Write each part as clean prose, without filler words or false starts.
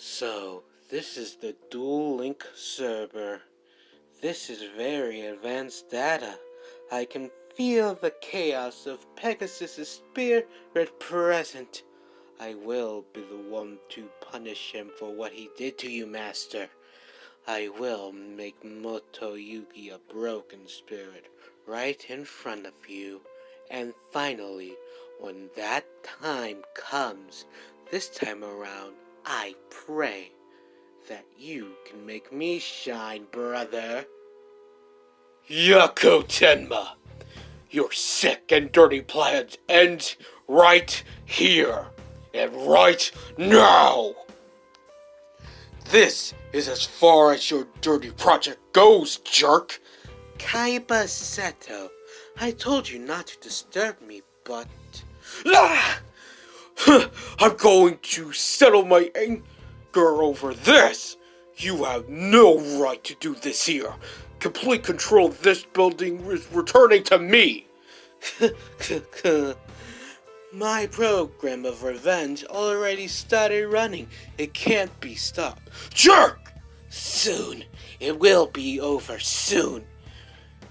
So, this is the Dual Link server. This is very advanced data. I can feel the chaos of Pegasus' spirit present. I will be the one to punish him for what he did to you, Master. I will make Moto Yugi a broken spirit right in front of you. And finally, when that time comes, this time around, I pray that you can make me shine, brother. Yako Tenma, your sick and dirty plans end right here and right now. This is as far as your dirty project goes, jerk. Kaiba Seto, I told you not to disturb me, but... I'm going to settle my anger over this. You have no right to do this here. Complete control of this building is returning to me. My program of revenge already started running. It can't be stopped. Jerk! Soon. It will be over soon.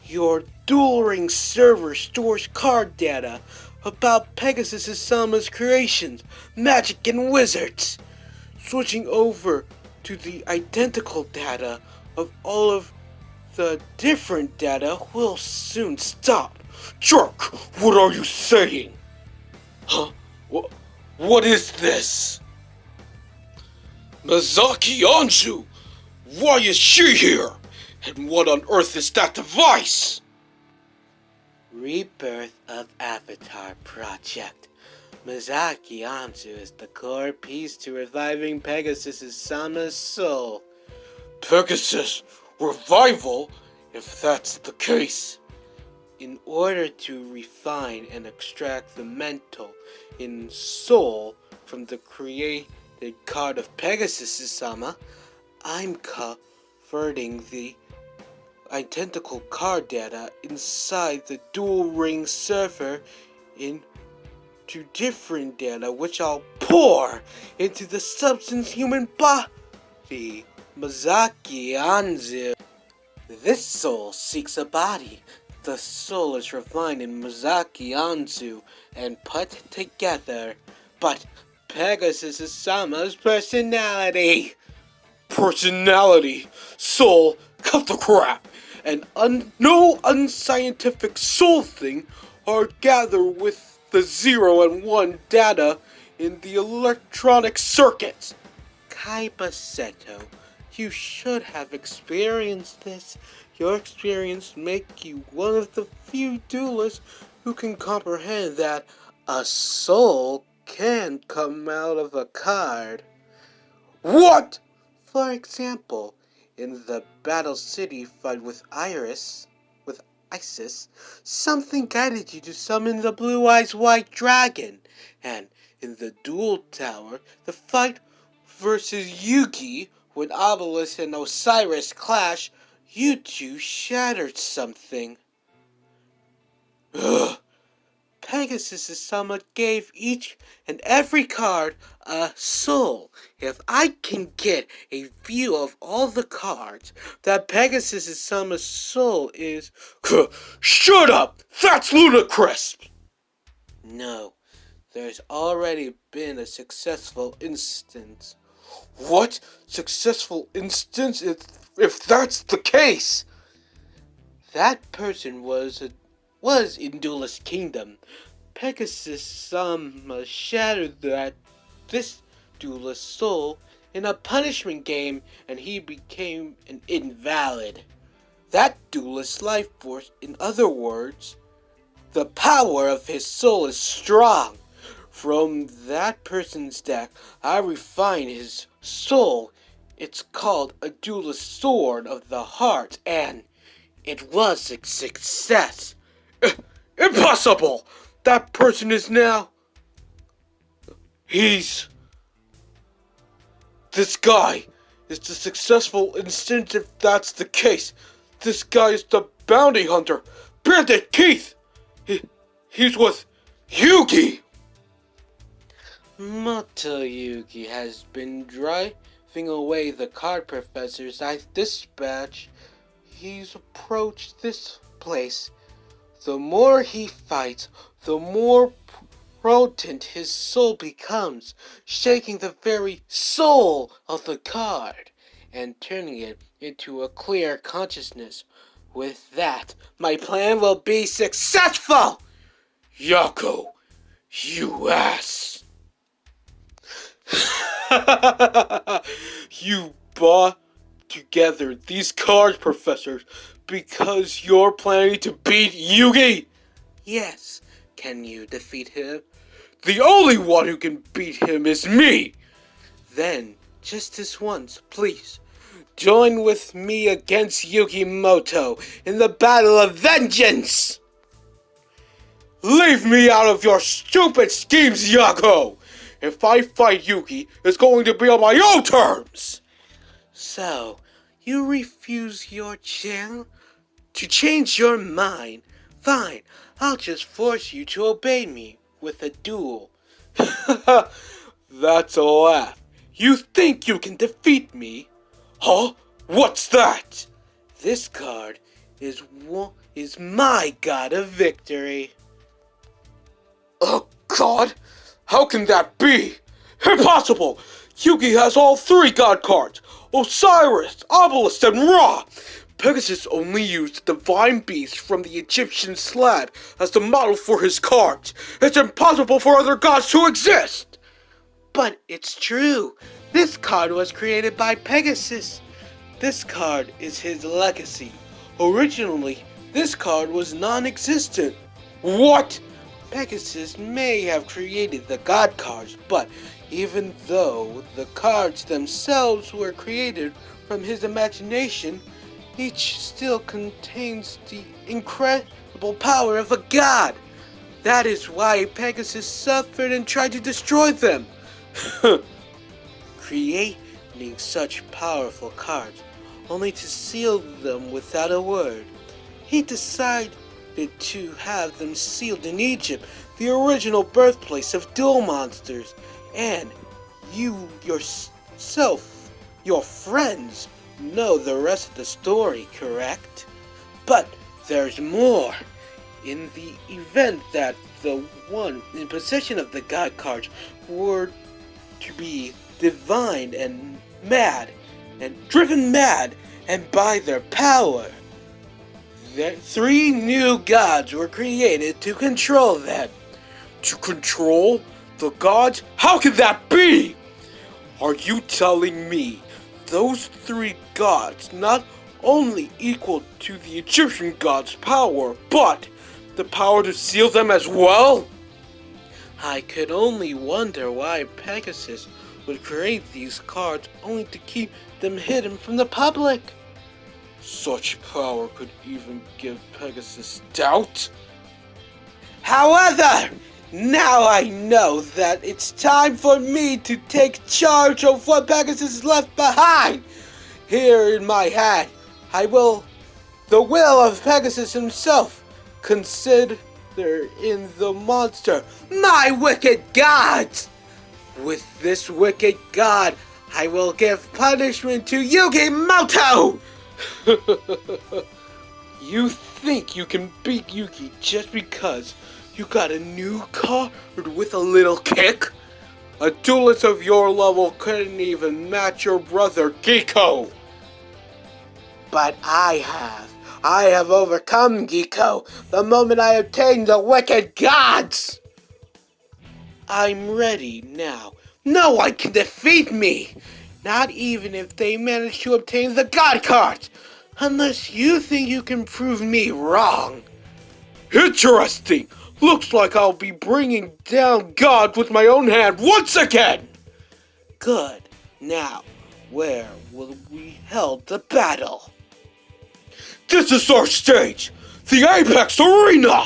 Your Duel Ring server stores card data about Pegasus Sama's creations, magic and wizards. Switching over to the identical data of all of the different data will soon stop. Jerk! What are you saying? Huh? What is this? Mizaki Anju! Why is she here? And what on earth is that device? Rebirth of Avatar Project. Mizaki Anju is the core piece to reviving Pegasus Sama's soul. Pegasus? Revival? If that's the case. In order to refine and extract the mental in soul from the created card of Pegasus Sama, I'm converting the identical card data inside the Duel Ring server into different data, which I'll pour into the substance human body. Mizaki Anzu. This soul seeks a body. The soul is refined in Mizaki Anzu and put together. But Pegasus Sama's personality. Personality, soul, cut the crap, and no unscientific soul thing are gathered with the 0 and 1 data in the electronic circuits. Kaiba Seto, you should have experienced this. Your experience make you one of the few duelists who can comprehend that a soul can come out of a card. What? For example, in the Battle City fight with Isis, something guided you to summon the Blue Eyes White Dragon. And in the Duel Tower, the fight versus Yugi, when Obelisk and Osiris clash, you two shattered something. Ugh. Pegasus Sama gave each and every card a soul. If I can get a view of all the cards that Pegasus Sama's soul is... Shut up! That's ludicrous! No, there's already been a successful instance. What? Successful instance if that's the case? That person was in Duelist Kingdom. Pegasus Sama shattered this duelist soul in a punishment game, and he became an invalid. That duelist life force, in other words, the power of his soul is strong. From that person's deck, I refine his soul. It's called a duelist sword of the heart, and it was a success. Impossible! That person is now... This guy is the successful instance if that's the case. This guy is the bounty hunter, Bandit Keith! He's with Yugi! Moto Yugi has been driving away the card professors I dispatched, he's approached this place. The more he fights, the more potent his soul becomes, shaking the very soul of the card and turning it into a clear consciousness. With that, my plan will be successful! Yako, you ass! You brought together these card professors because you're planning to beat Yugi? Yes. Can you defeat him? The only one who can beat him is me! Then, just this once, please, join with me against Yukimoto in the battle of vengeance! Leave me out of your stupid schemes, Yako! If I fight Yuki, it's going to be on my own terms! So, you refuse your chance? To change your mind? Fine, I'll just force you to obey me with a duel. That's a laugh. You think you can defeat me? Huh? What's that? This card is my god of victory. Oh god! How can that be? Impossible! Yugi has all three god cards. Osiris, Obelisk, and Ra. Pegasus only used the divine beast from the Egyptian slab as the model for his cards. It's impossible for other gods to exist! But it's true. This card was created by Pegasus. This card is his legacy. Originally, this card was non-existent. What? Pegasus may have created the god cards, but even though the cards themselves were created from his imagination, each still contains the incredible power of a god. That is why Pegasus suffered and tried to destroy them. Creating such powerful cards, only to seal them without a word. He decided to have them sealed in Egypt, the original birthplace of duel monsters. And you yourself, your friends, know the rest of the story, correct? But there's more. In the event that the one in possession of the god cards were to be divined and mad, and driven mad, and by their power, three new gods were created to control them. To control the gods? How can that be? Are you telling me those three gods not only equal to the Egyptian gods' power, but the power to seal them as well? I could only wonder why Pegasus would create these cards only to keep them hidden from the public. Such power could even give Pegasus doubt. However, now I know that it's time for me to take charge of what Pegasus left behind. Here in my hand, the will of Pegasus himself, consider in the monster my wicked gods. With this wicked god, I will give punishment to Yukimoto. You think you can beat Yuki just because you got a new card with a little kick? A duelist of your level couldn't even match your brother Giko. But I have overcome Giko the moment I obtained the wicked gods. I'm ready now. No one can defeat me. Not even if they manage to obtain the god cards. Unless you think you can prove me wrong. Interesting. Looks like I'll be bringing down God with my own hand once again. Good. Now, where will we hold the battle? This is our stage, the Apex Arena.